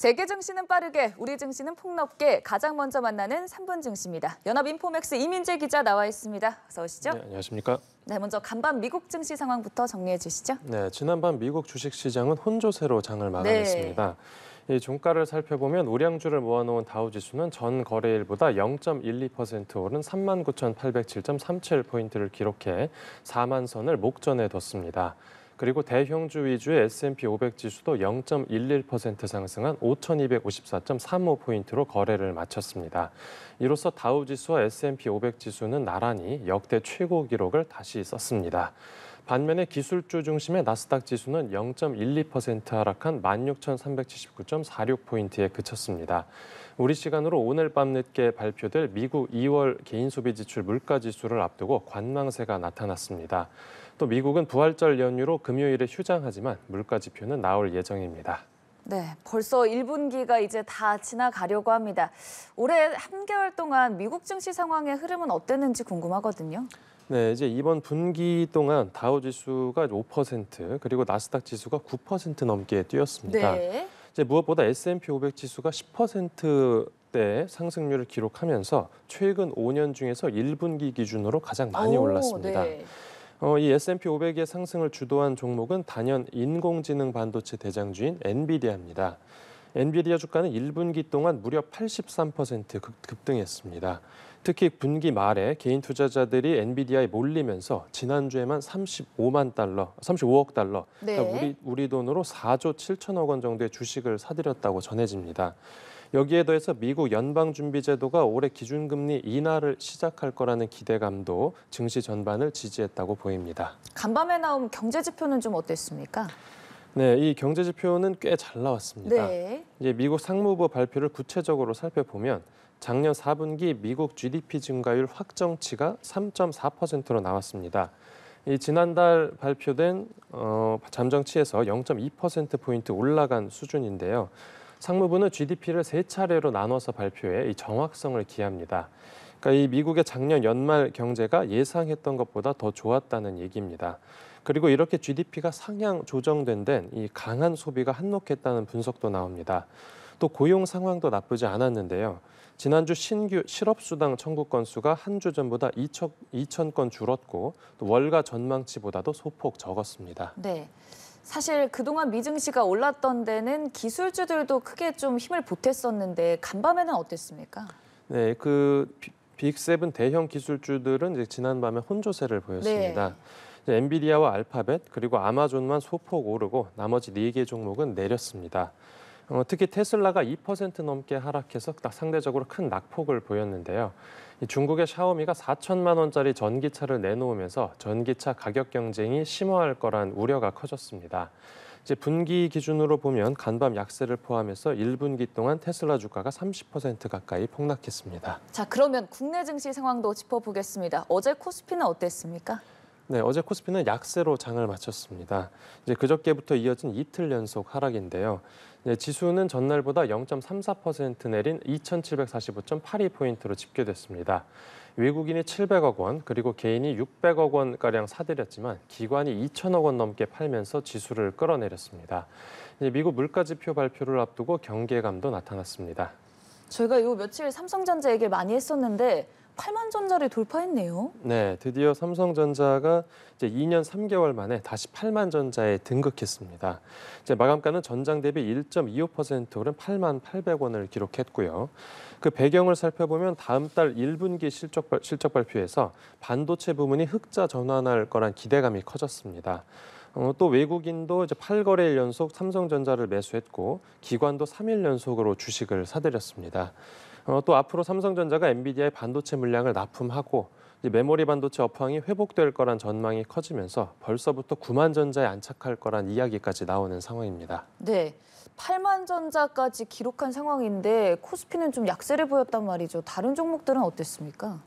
세계 증시는 빠르게, 우리 증시는 폭넓게 가장 먼저 만나는 3분 증시입니다. 연합인포맥스 이민재 기자 나와 있습니다. 어서 오시죠. 네, 안녕하십니까. 네, 먼저 간밤 미국 증시 상황부터 정리해 주시죠. 네, 지난밤 미국 주식시장은 혼조세로 장을 마감했습니다. 이 종가를 살펴보면 우량주를 모아놓은 다우지수는 전 거래일보다 0.12% 오른 39,807.37포인트를 기록해 4만 선을 목전에 뒀습니다. 그리고 대형주 위주의 S&P 500 지수도 0.11% 상승한 5,254.35포인트로 거래를 마쳤습니다. 이로써 다우지수와 S&P 500 지수는 나란히 역대 최고 기록을 다시 썼습니다. 반면에 기술주 중심의 나스닥 지수는 0.12% 하락한 16,379.46포인트에 그쳤습니다. 우리 시간으로 오늘 밤 늦게 발표될 미국 2월 개인소비지출 물가지수를 앞두고 관망세가 나타났습니다. 또 미국은 부활절 연휴로 금요일에 휴장하지만 물가지표는 나올 예정입니다. 네, 벌써 1분기가 이제 다 지나가려고 합니다. 올해 한개월 동안 미국 증시 상황의 흐름은 어땠는지 궁금하거든요. 네, 이제 이번 분기 동안 다우지수가 5% 그리고 나스닥 지수가 9% 넘게 뛰었습니다. 네. 이제 무엇보다 S&P 500 지수가 10%대 상승률을 기록하면서 최근 5년 중에서 1분기 기준으로 가장 많이 올랐습니다. 네. 이 S&P 500의 상승을 주도한 종목은 단연 인공지능 반도체 대장주인 엔비디아입니다. 엔비디아 주가는 1분기 동안 무려 83% 급등했습니다. 특히 분기 말에 개인 투자자들이 엔비디아에 몰리면서 지난주에만 35억 달러, 네. 그러니까 우리 돈으로 4조 7천억 원 정도의 주식을 사들였다고 전해집니다. 여기에 더해서 미국 연방준비제도가 올해 기준금리 인하를 시작할 거라는 기대감도 증시 전반을 지지했다고 보입니다. 간밤에 나온 경제지표는 좀 어땠습니까? 네, 이 경제지표는 꽤 잘 나왔습니다. 네. 이제 미국 상무부 발표를 구체적으로 살펴보면 작년 4분기 미국 GDP 증가율 확정치가 3.4%로 나왔습니다. 이 지난달 발표된 잠정치에서 0.2%포인트 올라간 수준인데요. 상무부는 GDP를 세 차례로 나눠서 발표해 이 정확성을 기합니다. 그러니까 이 미국의 작년 연말 경제가 예상했던 것보다 더 좋았다는 얘기입니다. 그리고 이렇게 GDP가 상향 조정된 데는 이 강한 소비가 한몫했다는 분석도 나옵니다. 또 고용 상황도 나쁘지 않았는데요. 지난주 신규 실업수당 청구 건수가 한 주 전보다 2천 건 줄었고 또 월가 전망치보다도 소폭 적었습니다. 네. 사실 그동안 미증시가 올랐던 데는 기술주들도 크게 좀 힘을 보탰었는데 간밤에는 어땠습니까? 네, 빅7 대형 기술주들은 이제 지난밤에 혼조세를 보였습니다. 네. 엔비디아와 알파벳 그리고 아마존만 소폭 오르고 나머지 4개 종목은 내렸습니다. 특히 테슬라가 2% 넘게 하락해서 상대적으로 큰 낙폭을 보였는데요. 중국의 샤오미가 4천만 원짜리 전기차를 내놓으면서 전기차 가격 경쟁이 심화할 거란 우려가 커졌습니다. 이제 분기 기준으로 보면 간밤 약세를 포함해서 1분기 동안 테슬라 주가가 30% 가까이 폭락했습니다. 자, 그러면 국내 증시 상황도 짚어보겠습니다. 어제 코스피는 어땠습니까? 네, 어제 코스피는 약세로 장을 마쳤습니다. 이제 그저께부터 이어진 이틀 연속 하락인데요. 네, 지수는 전날보다 0.34% 내린 2,745.82포인트로 집계됐습니다. 외국인이 700억 원, 그리고 개인이 600억 원가량 사들였지만 기관이 2천억 원 넘게 팔면서 지수를 끌어내렸습니다. 미국 물가지표 발표를 앞두고 경계감도 나타났습니다. 저희가 요 며칠 삼성전자 얘기를 많이 했었는데 8만 전자를 돌파했네요. 네, 드디어 삼성전자가 이제 2년 3개월 만에 다시 8만 전자에 등극했습니다. 이제 마감가는 전장 대비 1.25% 오른 8만 800원을 기록했고요. 그 배경을 살펴보면 다음 달 1분기 실적 발표에서 반도체 부문이 흑자 전환할 거란 기대감이 커졌습니다. 또 외국인도 이제 8거래일 연속 삼성전자를 매수했고 기관도 3일 연속으로 주식을 사들였습니다. 또 앞으로 삼성전자가 엔비디아의 반도체 물량을 납품하고 메모리 반도체 업황이 회복될 거란 전망이 커지면서 벌써부터 9만 전자에 안착할 거란 이야기까지 나오는 상황입니다. 네, 8만 전자까지 기록한 상황인데 코스피는 좀 약세를 보였단 말이죠. 다른 종목들은 어땠습니까?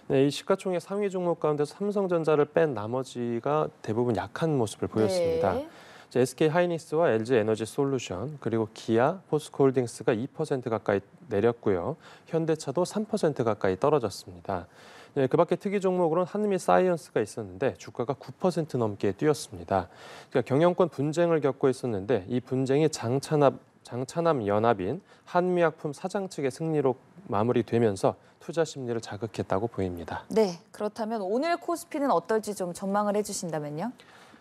네, 이 시가총액 상위 종목 가운데서 삼성전자를 뺀 나머지가 대부분 약한 모습을 보였습니다. 네. SK하이닉스와 LG에너지솔루션 그리고 기아, 포스코홀딩스가 2% 가까이 내렸고요. 현대차도 3% 가까이 떨어졌습니다. 네, 그밖에 특이 종목으로는 한미사이언스가 있었는데 주가가 9% 넘게 뛰었습니다. 그러니까 경영권 분쟁을 겪고 있었는데 이 분쟁이 장 장차남 연합인 한미약품 사장 측의 승리로 마무리되면서 투자 심리를 자극했다고 보입니다. 네, 그렇다면 오늘 코스피는 어떨지 좀 전망을 해주신다면요.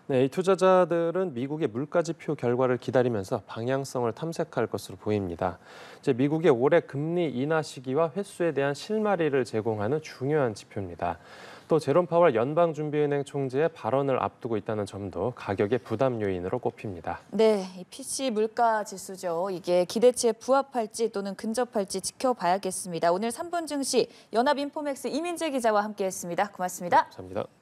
네, 이 투자자들은 미국의 물가지표 결과를 기다리면서 방향성을 탐색할 것으로 보입니다. 이제 미국의 올해 금리 인하 시기와 횟수에 대한 실마리를 제공하는 중요한 지표입니다. 또 제롬 파월 연방준비은행 총재의 발언을 앞두고 있다는 점도 가격의 부담 요인으로 꼽힙니다. 네, 이 PC 물가 지수죠. 이게 기대치에 부합할지 또는 근접할지 지켜봐야겠습니다. 오늘 3분 증시 연합인포맥스 이민재 기자와 함께했습니다. 고맙습니다. 감사합니다.